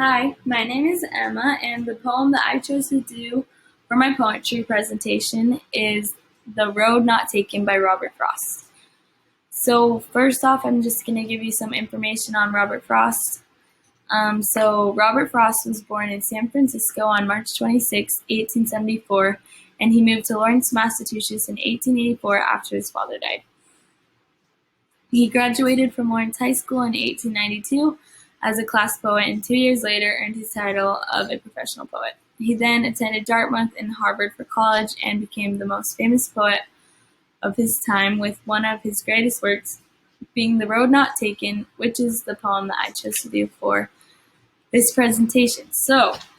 Hi, my name is Emma, and the poem that I chose to do for my poetry presentation is The Road Not Taken by Robert Frost. So, first off, I'm just going to give you some information on Robert Frost. Robert Frost was born in San Francisco on March 26, 1874, and he moved to Lawrence, Massachusetts in 1884 after his father died. He graduated from Lawrence High School in 1892 as a class poet, and 2 years later earned his title of a professional poet. He then attended Dartmouth and Harvard for college and became the most famous poet of his time, with one of his greatest works being The Road Not Taken, which is the poem that I chose to do for this presentation. First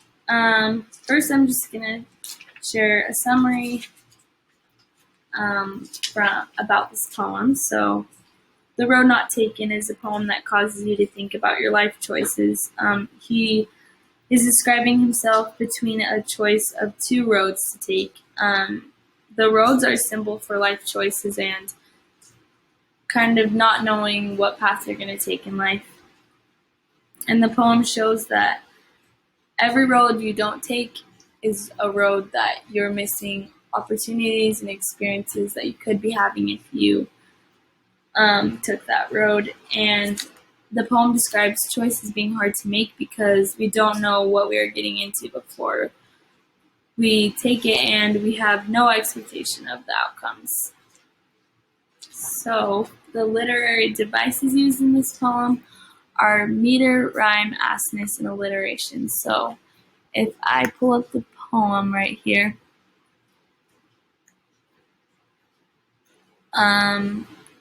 I'm just going to share a summary about this poem. The Road Not Taken is a poem that causes you to think about your life choices. He is describing himself between a choice of two roads to take. The roads are a symbol for life choices and kind of not knowing what path you're going to take in life. And the poem shows that every road you don't take is a road that you're missing opportunities and experiences that you could be having if you took that road. And the poem describes choices being hard to make because we don't know what we are getting into before we take it, and we have no expectation of the outcomes. So the literary devices used in this poem are meter, rhyme, askness, and alliteration. So if I pull up the poem right here,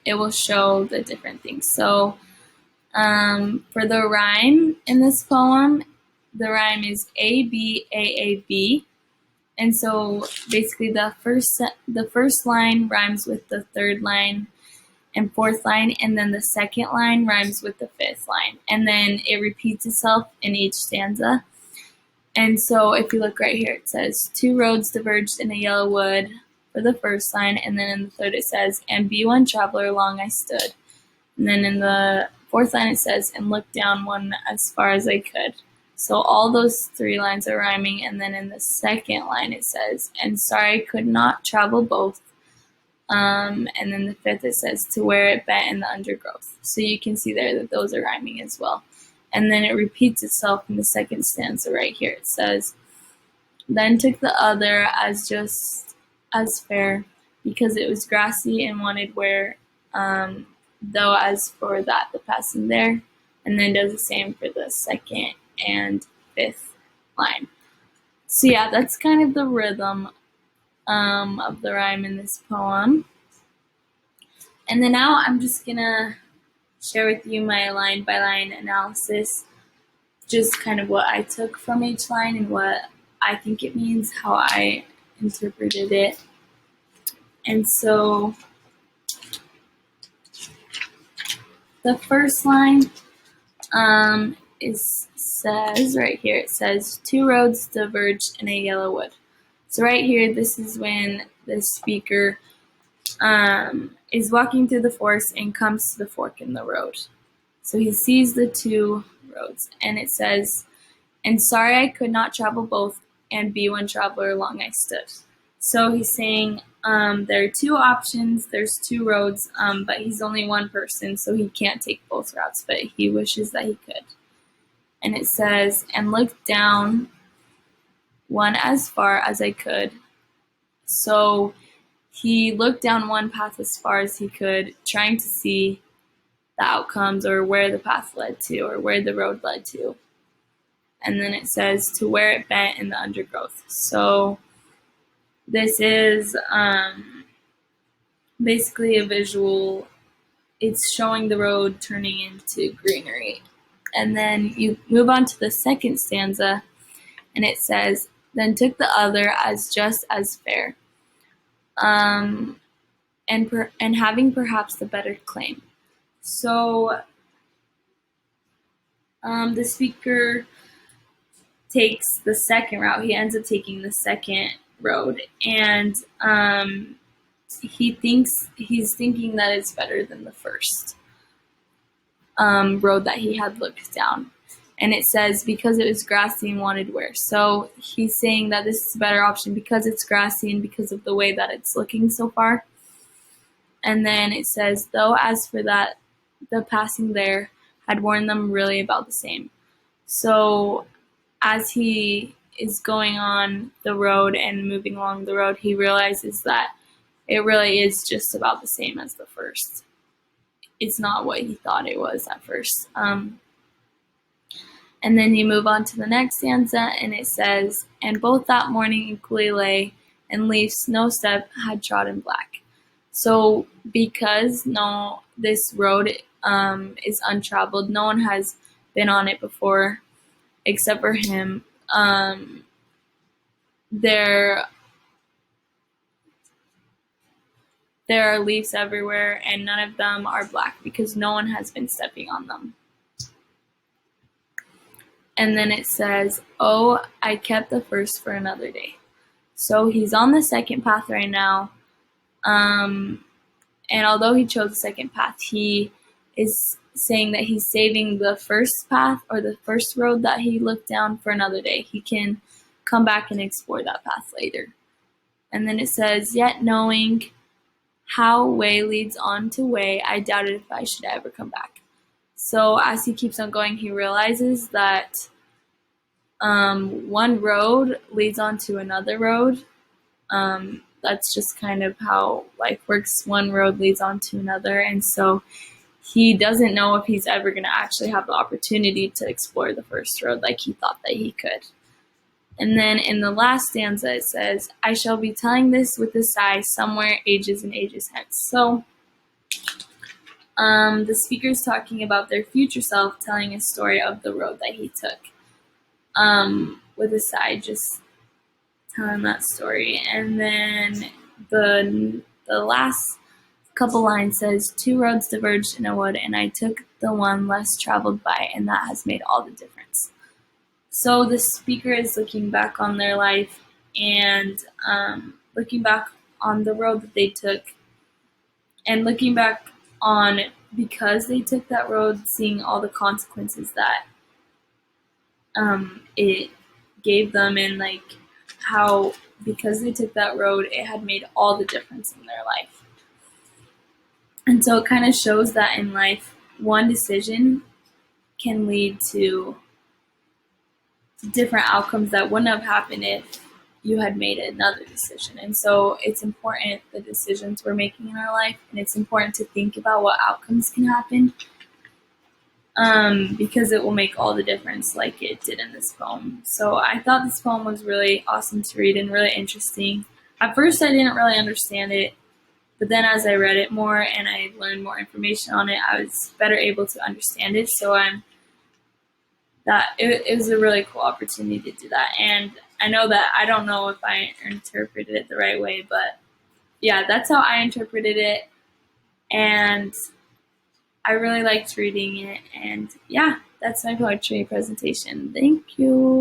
it will show the different things. For the rhyme in this poem, the rhyme is A, B, A, A, B. And so basically the first line rhymes with the third line and fourth line, and then the second line rhymes with the fifth line. And then it repeats itself in each stanza. And so if you look right here, it says, two roads diverged in a yellow wood for the first line, and then in the third it says, and be one traveler long I stood. And then in the fourth line it says, and looked down one as far as I could. So all those three lines are rhyming, and then in the second line it says, and sorry I could not travel both. And then the fifth it says, to where it bent in the undergrowth. So you can see there that those are rhyming as well. And then it repeats itself in the second stanza right here. It says, then took the other as just as fair, because it was grassy and wanted wear, though as for that the passing there, and then does the same for the second and fifth line. So yeah, that's kind of the rhythm of the rhyme in this poem. And then now I'm just gonna share with you my line by line analysis, just kind of what I took from each line and what I think it means, how I interpreted it. And so the first line says right here, it says, two roads diverged in a yellow wood. So right here, this is when the speaker is walking through the forest and comes to the fork in the road. So he sees the two roads, and it says, and sorry I could not travel both, and be one traveler long I stood. So he's saying there are two options, there's two roads, but he's only one person, so he can't take both routes, but he wishes that he could. And it says, and looked down one as far as I could. So he looked down one path as far as he could, trying to see the outcomes or where the path led to or where the road led to. And then it says, to where it bent in the undergrowth. So this is basically a visual. It's showing the road turning into greenery. And then you move on to the second stanza, and it says, then took the other as just as fair, and having perhaps the better claim. So the speaker takes the second route. He ends up taking the second road, and he's thinking that it's better than the first road that he had looked down. and it says because it was grassy and wanted wear. So he's saying that this is a better option because it's grassy and because of the way that it's looking so far. And then it says, though as for that, the passing there had worn them really about the same. So as he is going on the road and moving along the road, he realizes that it really is just about the same as the first. It's not what he thought it was at first. And then you move on to the next stanza, and it says, and both that morning equally lay, and leaves no step had trodden black. So because this road is untraveled, no one has been on it before except for him. There are leaves everywhere, and none of them are black because no one has been stepping on them. And then it says, oh, I kept the first for another day. So he's on the second path right now. And although he chose the second path, he is saying that he's saving the first path or the first road that he looked down for another day. He can come back and explore that path later. And then it says, yet knowing how way leads on to way, I doubted if I should ever come back. So as he keeps on going, he realizes that one road leads on to another road. That's just kind of how life works. One road leads on to another. And so he doesn't know if he's ever going to actually have the opportunity to explore the first road like he thought that he could. And then in the last stanza, it says, I shall be telling this with a sigh somewhere ages and ages hence. So the speaker's talking about their future self telling a story of the road that he took. With a sigh, just telling that story. And then the last couple lines says, two roads diverged in a wood, and I took the one less traveled by, and that has made all the difference. So the speaker is looking back on their life and looking back on the road that they took, and looking back on because they took that road, seeing all the consequences that it gave them, and like how because they took that road, it had made all the difference in their life. And so it kind of shows that in life, one decision can lead to different outcomes that wouldn't have happened if you had made another decision. And so it's important, the decisions we're making in our life, and it's important to think about what outcomes can happen, because it will make all the difference like it did in this poem. So I thought this poem was really awesome to read and really interesting. At first I didn't really understand it, but then as I read it more and I learned more information on it, I was better able to understand it. So it was a really cool opportunity to do that. And I know that I don't know if I interpreted it the right way, but yeah, that's how I interpreted it. And I really liked reading it. And yeah, that's my poetry presentation. Thank you.